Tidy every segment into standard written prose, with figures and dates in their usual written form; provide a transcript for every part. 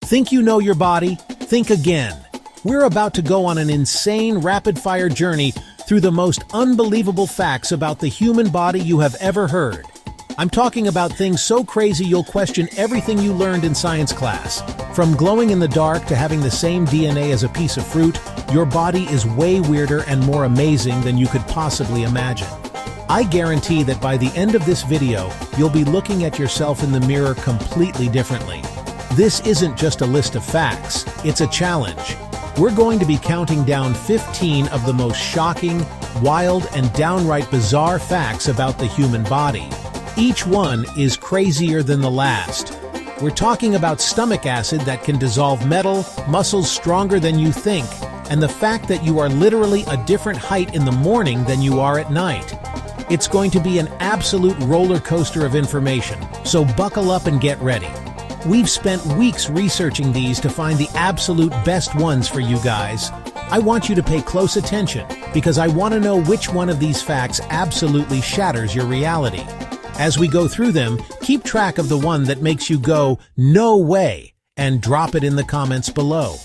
Think you know your body? Think again. We're about to go on an insane rapid-fire journey through the most unbelievable facts about the human body you have ever heard. I'm talking about things so crazy you'll question everything you learned in science class. From glowing in the dark to having the same DNA as a piece of fruit, your body is way weirder and more amazing than you could possibly imagine. I guarantee that by the end of this video, you'll be looking at yourself in the mirror completely differently. This isn't just a list of facts, it's a challenge. We're going to be counting down 15 of the most shocking, wild, and downright bizarre facts about the human body. Each one is crazier than the last. We're talking about stomach acid that can dissolve metal, muscles stronger than you think, and the fact that you are literally a different height in the morning than you are at night. It's going to be an absolute roller coaster of information, so buckle up and get ready. We've spent weeks researching these to find the absolute best ones for you guys. I want you to pay close attention, because I want to know which one of these facts absolutely shatters your reality. As we go through them, keep track of the one that makes you go, "No way," and drop it in the comments below.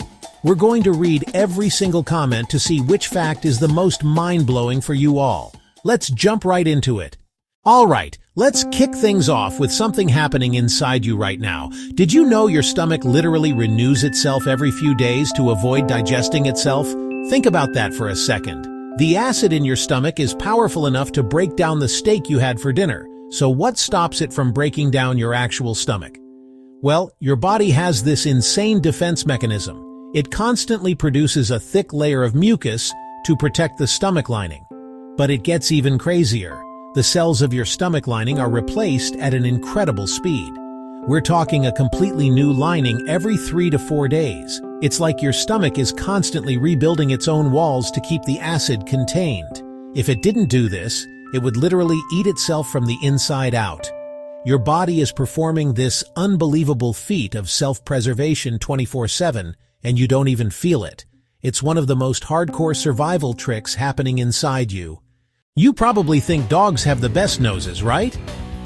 We're going to read every single comment to see which fact is the most mind-blowing for you all. Let's jump right into it. Alright, let's kick things off with something happening inside you right now. Did you know your stomach literally renews itself every few days to avoid digesting itself? Think about that for a second. The acid in your stomach is powerful enough to break down the steak you had for dinner. So what stops it from breaking down your actual stomach? Well, your body has this insane defense mechanism. It constantly produces a thick layer of mucus to protect the stomach lining. But it gets even crazier. The cells of your stomach lining are replaced at an incredible speed. We're talking a completely new lining every 3 to 4 days. It's like your stomach is constantly rebuilding its own walls to keep the acid contained. If it didn't do this, it would literally eat itself from the inside out. Your body is performing this unbelievable feat of self-preservation 24/7, and you don't even feel it. It's one of the most hardcore survival tricks happening inside you. You probably think dogs have the best noses, right?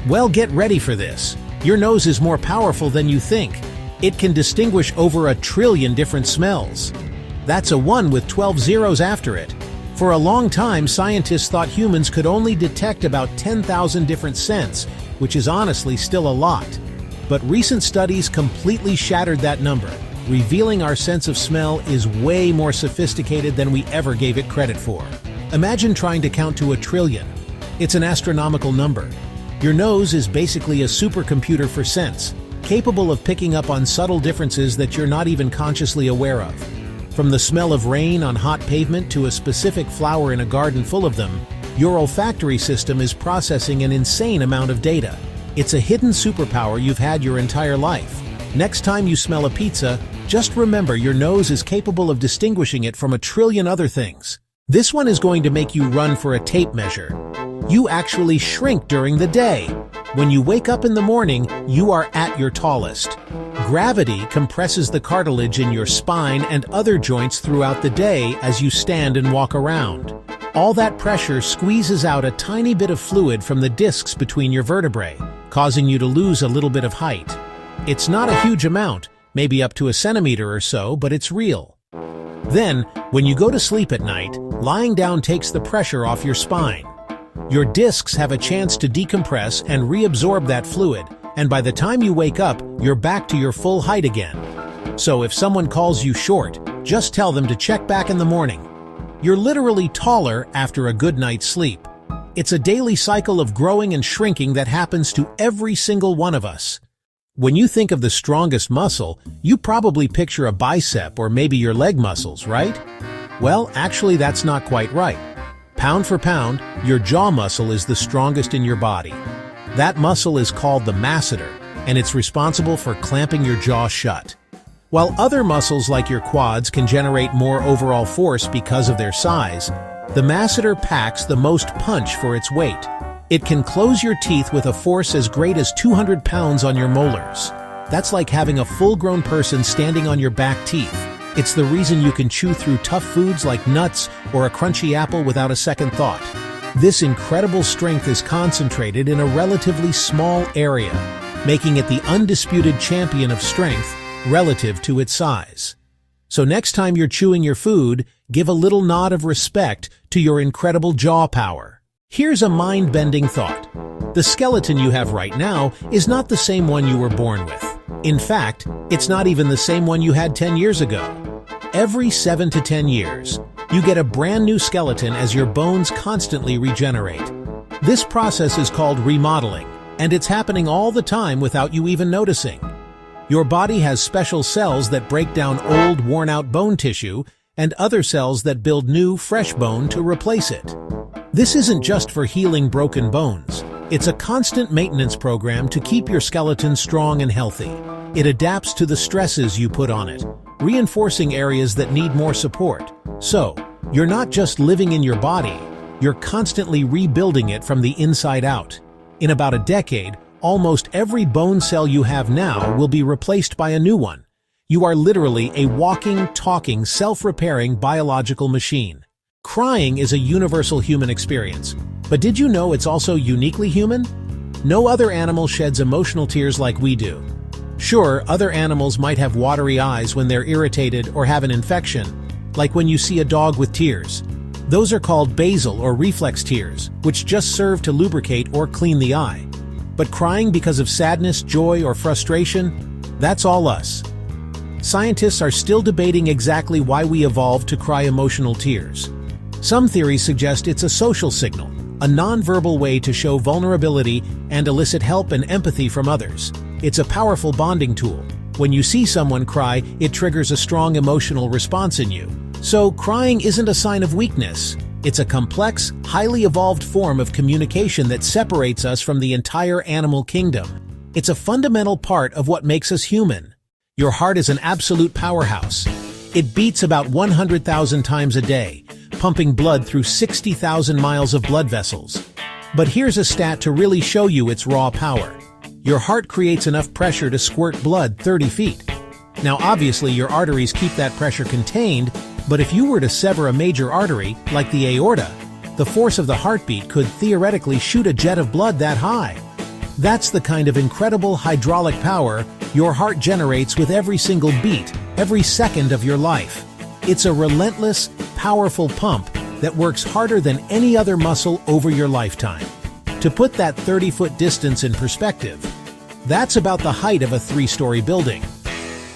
Well, get ready for this. Your nose is more powerful than you think. It can distinguish over 1 trillion different smells. That's a 1 with 12 zeros after it. For a long time, scientists thought humans could only detect about 10,000 different scents, which is honestly still a lot. But recent studies completely shattered that number, revealing our sense of smell is way more sophisticated than we ever gave it credit for. Imagine trying to count to 1 trillion. It's an astronomical number. Your nose is basically a supercomputer for scents, capable of picking up on subtle differences that you're not even consciously aware of. From the smell of rain on hot pavement to a specific flower in a garden full of them, your olfactory system is processing an insane amount of data. It's a hidden superpower you've had your entire life. Next time you smell a pizza, just remember your nose is capable of distinguishing it from 1 trillion other things. This one is going to make you run for a tape measure. You actually shrink during the day. When you wake up in the morning, you are at your tallest. Gravity compresses the cartilage in your spine and other joints throughout the day as you stand and walk around. All that pressure squeezes out a tiny bit of fluid from the discs between your vertebrae, causing you to lose a little bit of height. It's not a huge amount, maybe up to 1 centimeter or so, but it's real. Then, when you go to sleep at night, lying down takes the pressure off your spine. Your discs have a chance to decompress and reabsorb that fluid, and by the time you wake up, you're back to your full height again. So if someone calls you short, just tell them to check back in the morning. You're literally taller after a good night's sleep. It's a daily cycle of growing and shrinking that happens to every single one of us. When you think of the strongest muscle, you probably picture a bicep or maybe your leg muscles, right? Well, actually that's not quite right. Pound for pound, your jaw muscle is the strongest in your body. That muscle is called the masseter, and it's responsible for clamping your jaw shut. While other muscles like your quads can generate more overall force because of their size, the masseter packs the most punch for its weight. It can close your teeth with a force as great as 200 pounds on your molars. That's like having a full-grown person standing on your back teeth. It's the reason you can chew through tough foods like nuts or a crunchy apple without a second thought. This incredible strength is concentrated in a relatively small area, making it the undisputed champion of strength relative to its size. So next time you're chewing your food, give a little nod of respect to your incredible jaw power. Here's a mind-bending thought. The skeleton you have right now is not the same one you were born with. In fact, it's not even the same one you had 10 years ago. Every 7 to 10 years, you get a brand new skeleton as your bones constantly regenerate. This process is called remodeling, and it's happening all the time without you even noticing. Your body has special cells that break down old, worn-out bone tissue and other cells that build new, fresh bone to replace it. This isn't just for healing broken bones. It's a constant maintenance program to keep your skeleton strong and healthy. It adapts to the stresses you put on it, reinforcing areas that need more support. So, you're not just living in your body, you're constantly rebuilding it from the inside out. In about a decade, almost every bone cell you have now will be replaced by a new one. You are literally a walking, talking, self-repairing biological machine. Crying is a universal human experience, but did you know it's also uniquely human? No other animal sheds emotional tears like we do. Sure, other animals might have watery eyes when they're irritated or have an infection, like when you see a dog with tears. Those are called basal or reflex tears, which just serve to lubricate or clean the eye. But crying because of sadness, joy, or frustration, that's all us. Scientists are still debating exactly why we evolved to cry emotional tears. Some theories suggest it's a social signal, a nonverbal way to show vulnerability and elicit help and empathy from others. It's a powerful bonding tool. When you see someone cry, it triggers a strong emotional response in you. So, crying isn't a sign of weakness. It's a complex, highly evolved form of communication that separates us from the entire animal kingdom. It's a fundamental part of what makes us human. Your heart is an absolute powerhouse. It beats about 100,000 times a day, pumping blood through 60,000 miles of blood vessels. But here's a stat to really show you its raw power. Your heart creates enough pressure to squirt blood 30 feet. Now obviously your arteries keep that pressure contained, but if you were to sever a major artery, like the aorta, the force of the heartbeat could theoretically shoot a jet of blood that high. That's the kind of incredible hydraulic power your heart generates with every single beat, every second of your life. It's a relentless, powerful pump that works harder than any other muscle over your lifetime. To put that 30-foot distance in perspective, that's about the height of a 3-story building.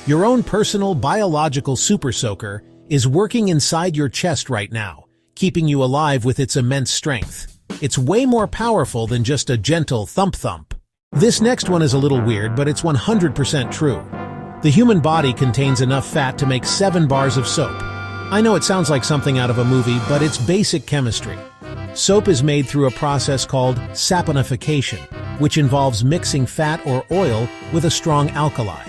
Your own personal biological super soaker is working inside your chest right now, keeping you alive with its immense strength. It's way more powerful than just a gentle thump-thump. This next one is a little weird, but it's 100% true. The human body contains enough fat to make 7 bars of soap. I know it sounds like something out of a movie, but it's basic chemistry. Soap is made through a process called saponification, which involves mixing fat or oil with a strong alkali.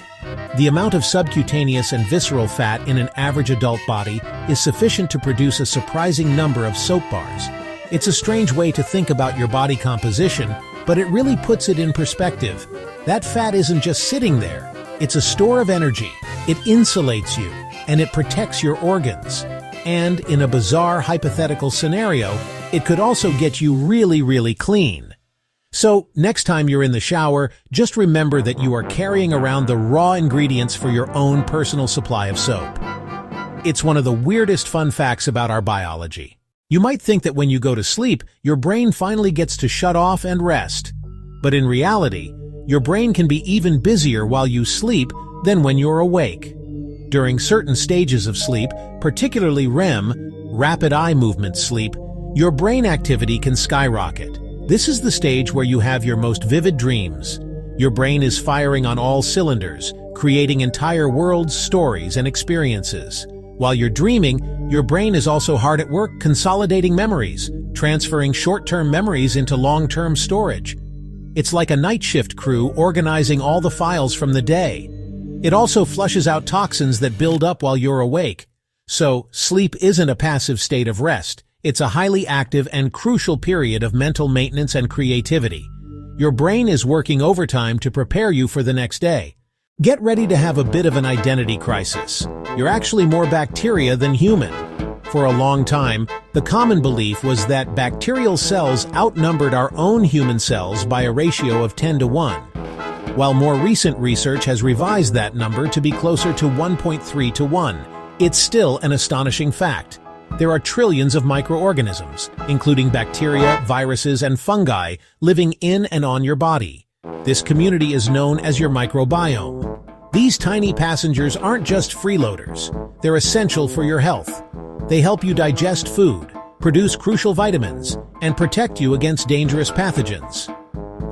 The amount of subcutaneous and visceral fat in an average adult body is sufficient to produce a surprising number of soap bars. It's a strange way to think about your body composition, but it really puts it in perspective. That fat isn't just sitting there. It's a store of energy. It insulates you, and it protects your organs. And in a bizarre hypothetical scenario, it could also get you really, really clean. So, next time you're in the shower, just remember that you are carrying around the raw ingredients for your own personal supply of soap. It's one of the weirdest fun facts about our biology. You might think that when you go to sleep, your brain finally gets to shut off and rest. But in reality, your brain can be even busier while you sleep than when you're awake. During certain stages of sleep, particularly REM, rapid eye movement sleep, your brain activity can skyrocket. This is the stage where you have your most vivid dreams. Your brain is firing on all cylinders, creating entire worlds, stories, and experiences. While you're dreaming, your brain is also hard at work consolidating memories, transferring short-term memories into long-term storage. It's like a night shift crew organizing all the files from the day. It also flushes out toxins that build up while you're awake. So, sleep isn't a passive state of rest. It's a highly active and crucial period of mental maintenance and creativity. Your brain is working overtime to prepare you for the next day. Get ready to have a bit of an identity crisis. You're actually more bacteria than human. For a long time, the common belief was that bacterial cells outnumbered our own human cells by a ratio of 10 to 1. while more recent research has revised that number to be closer to 1.3 to 1. It's still an astonishing fact. There are trillions of microorganisms, including bacteria, viruses, and fungi, living in and on your body. This community is known as your microbiome. These tiny passengers aren't just freeloaders. They're essential for your health. They help you digest food, produce crucial vitamins, and protect you against dangerous pathogens.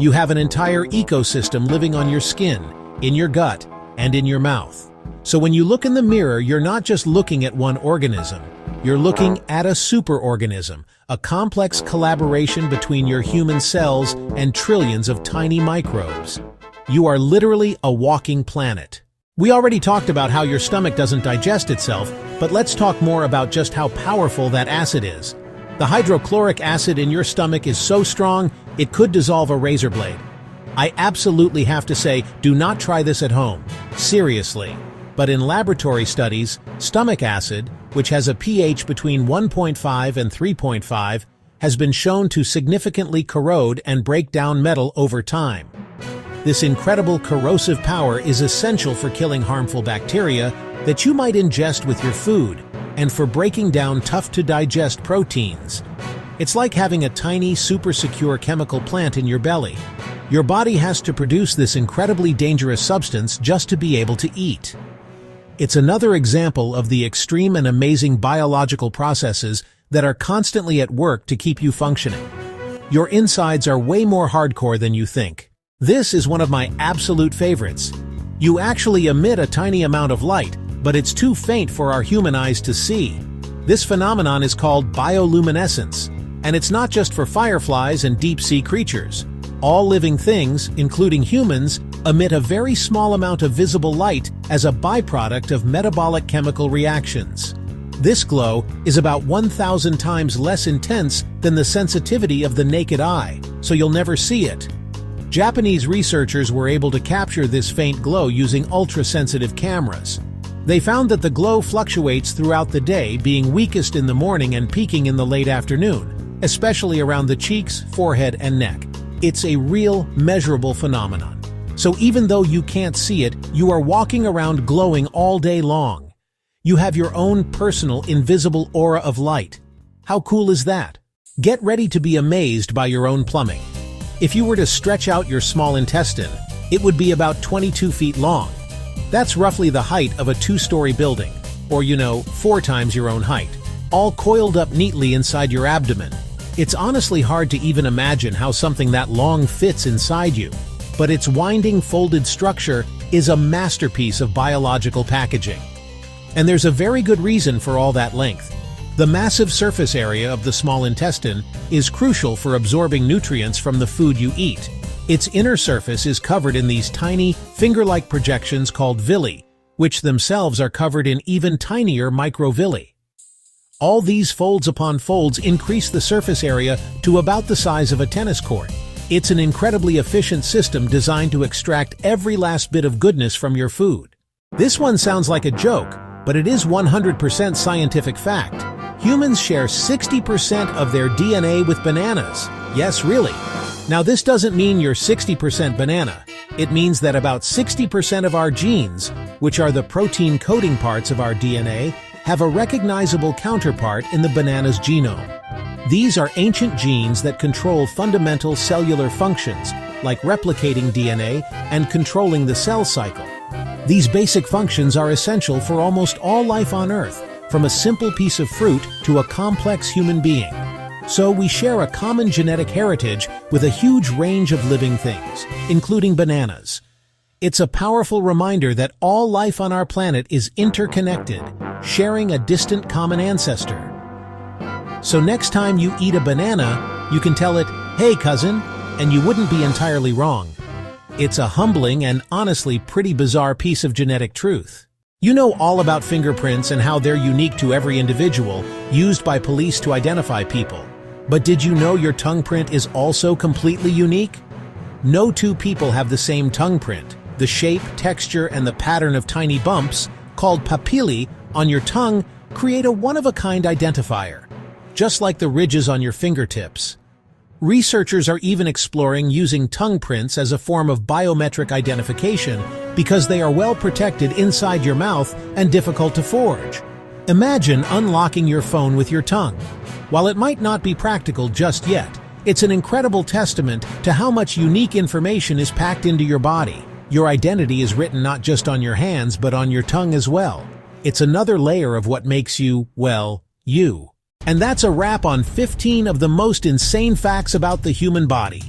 You have an entire ecosystem living on your skin, in your gut, and in your mouth. So when you look in the mirror, you're not just looking at one organism. You're looking at a superorganism, a complex collaboration between your human cells and trillions of tiny microbes. You are literally a walking planet. We already talked about how your stomach doesn't digest itself, but let's talk more about just how powerful that acid is. The hydrochloric acid in your stomach is so strong, it could dissolve a razor blade. I absolutely have to say, do not try this at home. Seriously. But in laboratory studies, stomach acid, which has a pH between 1.5 and 3.5, has been shown to significantly corrode and break down metal over time. This incredible corrosive power is essential for killing harmful bacteria that you might ingest with your food and for breaking down tough-to-digest proteins. It's like having a tiny, super-secure chemical plant in your belly. Your body has to produce this incredibly dangerous substance just to be able to eat. It's another example of the extreme and amazing biological processes that are constantly at work to keep you functioning. Your insides are way more hardcore than you think. This is one of my absolute favorites. You actually emit a tiny amount of light, but it's too faint for our human eyes to see. This phenomenon is called bioluminescence, and it's not just for fireflies and deep-sea creatures. All living things, including humans, emit a very small amount of visible light as a byproduct of metabolic chemical reactions. This glow is about 1,000 times less intense than the sensitivity of the naked eye, so you'll never see it. Japanese researchers were able to capture this faint glow using ultra-sensitive cameras. They found that the glow fluctuates throughout the day, being weakest in the morning and peaking in the late afternoon, especially around the cheeks, forehead, and neck. It's a real, measurable phenomenon. So even though you can't see it, you are walking around glowing all day long. You have your own personal, invisible aura of light. How cool is that? Get ready to be amazed by your own plumbing. If you were to stretch out your small intestine, it would be about 22 feet long. That's roughly the height of a 2-story building, or 4 times your own height, all coiled up neatly inside your abdomen. It's honestly hard to even imagine how something that long fits inside you, but its winding, folded structure is a masterpiece of biological packaging. And there's a very good reason for all that length. The massive surface area of the small intestine is crucial for absorbing nutrients from the food you eat. Its inner surface is covered in these tiny, finger-like projections called villi, which themselves are covered in even tinier microvilli. All these folds upon folds increase the surface area to about the size of a tennis court. It's an incredibly efficient system designed to extract every last bit of goodness from your food. This one sounds like a joke, but it is 100% scientific fact. Humans share 60% of their DNA with bananas. Yes, really. Now, this doesn't mean you're 60% banana. It means that about 60% of our genes, which are the protein coding parts of our DNA, have a recognizable counterpart in the banana's genome. These are ancient genes that control fundamental cellular functions, like replicating DNA and controlling the cell cycle. These basic functions are essential for almost all life on Earth, from a simple piece of fruit to a complex human being. So we share a common genetic heritage with a huge range of living things, including bananas. It's a powerful reminder that all life on our planet is interconnected, sharing a distant common ancestor. So next time you eat a banana, you can tell it, "Hey, cousin," and you wouldn't be entirely wrong. It's a humbling and honestly pretty bizarre piece of genetic truth. You know all about fingerprints and how they're unique to every individual, used by police to identify people. But did you know your tongue print is also completely unique? No two people have the same tongue print. The shape, texture, and the pattern of tiny bumps, called papillae, on your tongue create a one-of-a-kind identifier, just like the ridges on your fingertips. Researchers are even exploring using tongue prints as a form of biometric identification because they are well protected inside your mouth and difficult to forge. Imagine unlocking your phone with your tongue. While it might not be practical just yet, it's an incredible testament to how much unique information is packed into your body. Your identity is written not just on your hands but on your tongue as well. It's another layer of what makes you, well, you. And that's a wrap on 15 of the most insane facts about the human body.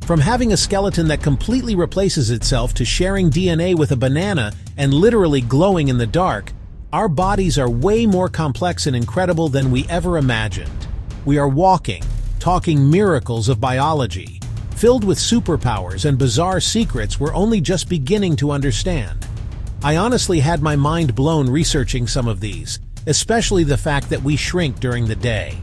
From having a skeleton that completely replaces itself to sharing DNA with a banana and literally glowing in the dark, our bodies are way more complex and incredible than we ever imagined. We are walking, talking miracles of biology, filled with superpowers and bizarre secrets we're only just beginning to understand. I honestly had my mind blown researching some of these, especially the fact that we shrink during the day.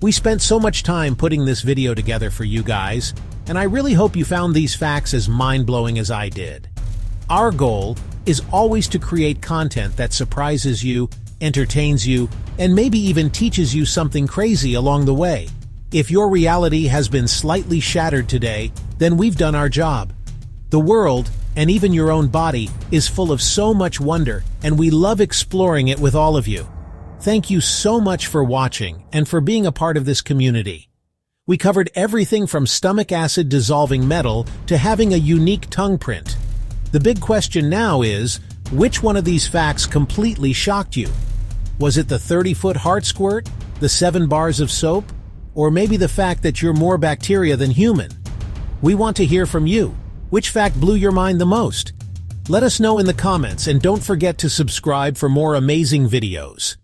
We spent so much time putting this video together for you guys, and I really hope you found these facts as mind-blowing as I did. Our goal is always to create content that surprises you, entertains you, and maybe even teaches you something crazy along the way. If your reality has been slightly shattered today, then we've done our job. The world, and even your own body, is full of so much wonder, and we love exploring it with all of you. Thank you so much for watching and for being a part of this community. We covered everything from stomach acid dissolving metal to having a unique tongue print. The big question now is, which one of these facts completely shocked you? Was it the 30-foot heart squirt, the 7 bars of soap, or maybe the fact that you're more bacteria than human? We want to hear from you. Which fact blew your mind the most? Let us know in the comments, and don't forget to subscribe for more amazing videos.